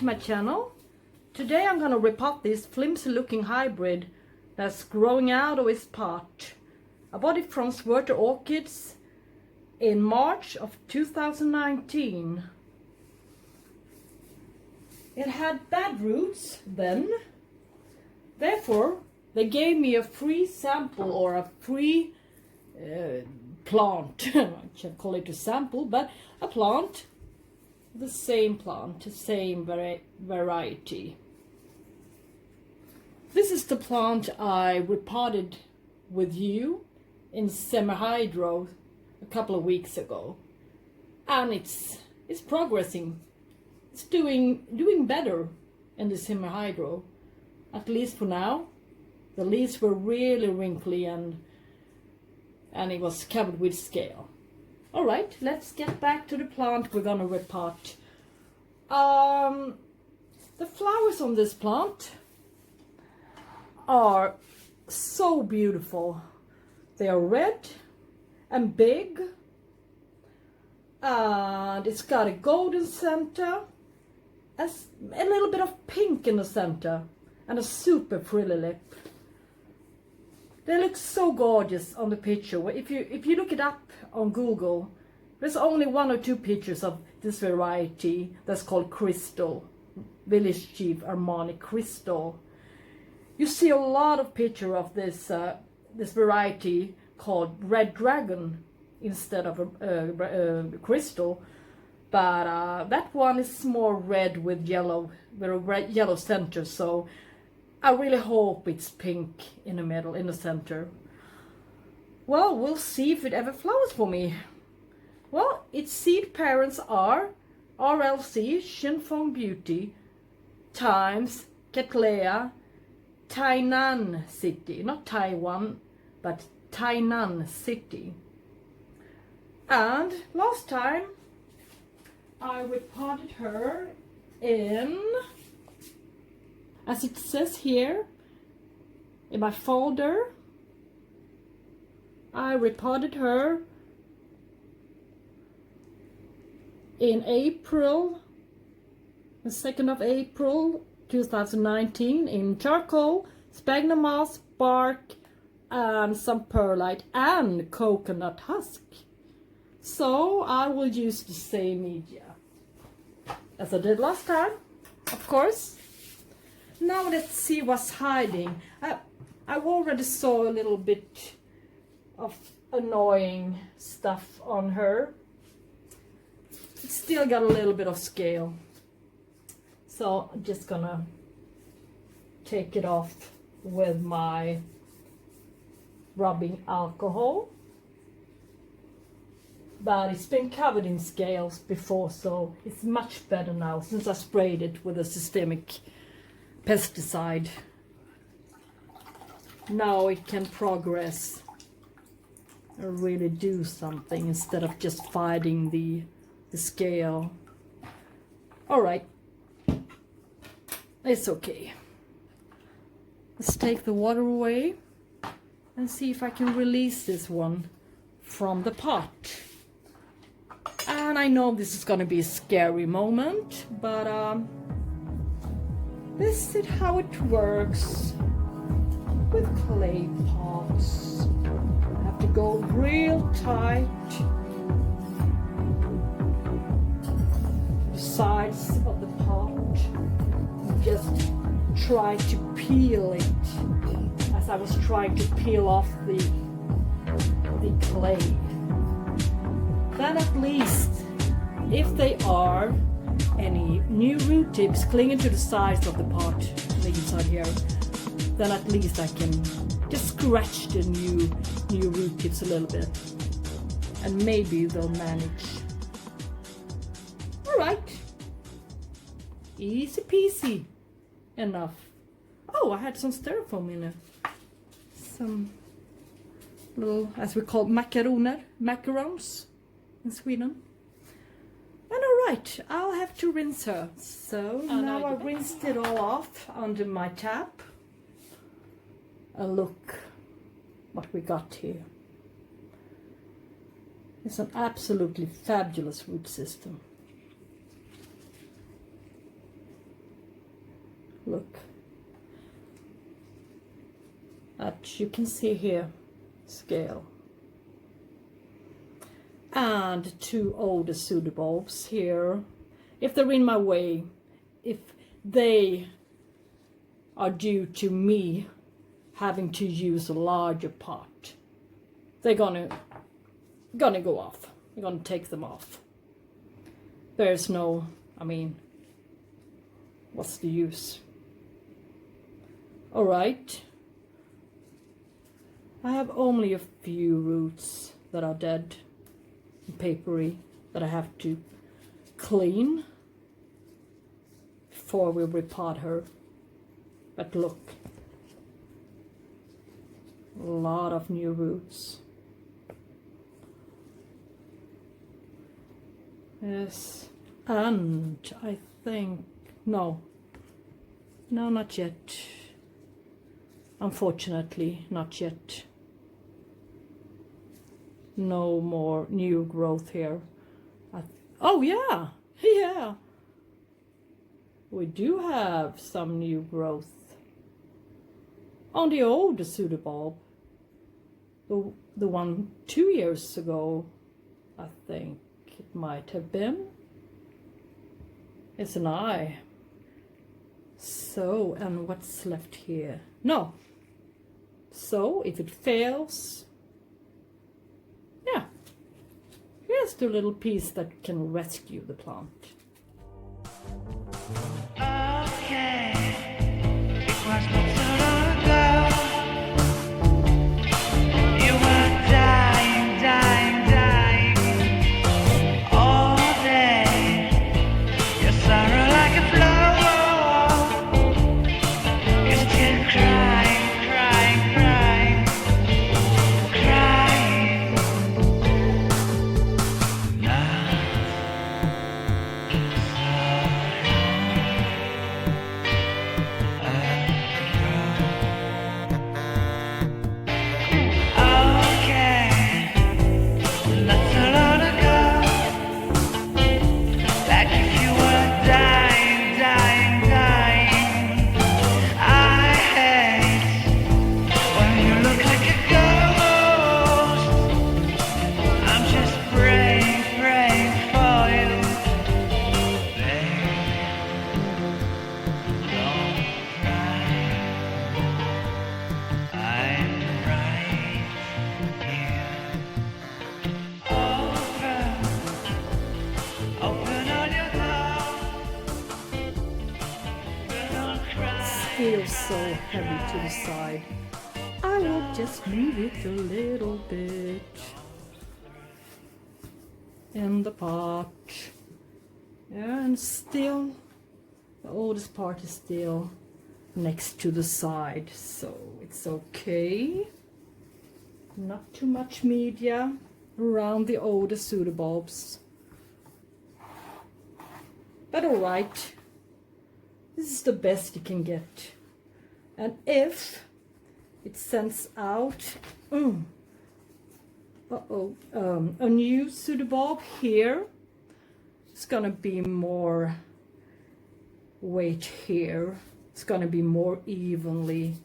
to my channel. Today I'm gonna repot this flimsy looking hybrid that's growing out of its pot. I bought it from Sweden Orchids in March of 2019. It had bad roots then, therefore they gave me a free sample or a free plant. I can't call it a sample, but a plant. The same plant, the same variety. This is the plant I repotted with you in semi-hydro a couple of weeks ago, and it's progressing. It's doing better in the semi-hydro, at least for now. The leaves were really wrinkly and it was covered with scale. All right, let's get back to the plant we're gonna repot. The flowers on this plant are so beautiful. They are red and big, and it's got a golden center, a little bit of pink in the center, and a super frilly lip. They look so gorgeous on the picture. If you look it up on Google, there's only 1 or 2 pictures of this variety that's called Crystal, Village Chief Armani Crystal. You see a lot of picture of this this variety called Red Dragon instead of a crystal, but that one is more red with yellow center. So I really hope it's pink in the middle, in the center. Well, we'll see if it ever flowers for me. Well, its seed parents are RLC, Shinfeng Beauty, times Cattleya, Tainan City. Not Taiwan, but Tainan City. And last time I repotted her in, as it says here in my folder, I repotted her in April, the 2nd of April 2019, in charcoal, sphagnum moss, bark, and some perlite and coconut husk. So I will use the same media as I did last time, of course. Now let's see what's hiding. I've already saw a little bit of annoying stuff on her. It's still got a little bit of scale, so I'm just gonna take it off with my rubbing alcohol. But it's been covered in scales before, so it's much better now since I sprayed it with a systemic pesticide. Now it can progress and really do something instead of just fighting the scale. All right, it's okay. Let's take the water away and see if I can release this one from the pot. And I know this is gonna be a scary moment, but this is how it works with clay pots. I have to go real tight. The sides of the pot. Just try to peel it as I was trying to peel off the clay. Then at least, if there are any new root tips clinging to the sides of the pot, the inside here, then at least I can just scratch the new root tips a little bit, and maybe they'll manage. All right, easy peasy enough. Oh, I had some styrofoam in it. Some little, as we call macarons in Sweden. And all right, I'll have to rinse her. So now I rinsed it all off under my tap. And look what we got here. It's an absolutely fabulous root system. As you can see here, scale. And 2 older pseudobulbs here. If they're in my way, if they are due to me having to use a larger pot, they're gonna go off. I'm gonna take them off. There's no, I mean, what's the use? All right. I have only a few roots that are dead and papery that I have to clean before we repot her. But look, a lot of new roots. Yes, and I think, no, not yet. Unfortunately, not yet. No more new growth here. Oh yeah, yeah. We do have some new growth on the older pseudobulb. The one 2 years ago, I think it might have been. It's an eye. So, and what's left here? No. So, if it fails, yeah, here's the little piece that can rescue the plant. Okay, it was not so long ago. You were dying all day. Your sorrow like a flow. You're still crying. Now Still so heavy to the side. I will just move it a little bit in the pot. And still, the oldest part is still next to the side, so it's okay. Not too much media around the older pseudobulbs. But alright, this is the best you can get. And if it sends out a new pseudobulb here, it's gonna be more weight here. It's gonna be more evenly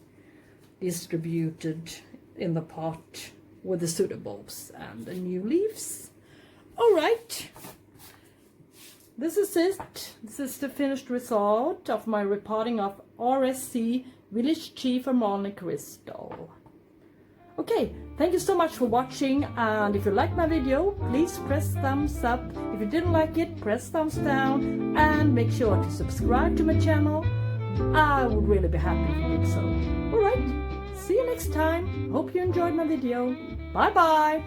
distributed in the pot with the pseudobulbs and the new leaves. All right, this is it. This is the finished result of my repotting of RSC Village Chief Armani Crystal. Okay, thank you so much for watching, and if you liked my video, please press thumbs up. If you didn't like it, press thumbs down, and make sure to subscribe to my channel. I would really be happy if you did so. Alright, see you next time. Hope you enjoyed my video. Bye bye!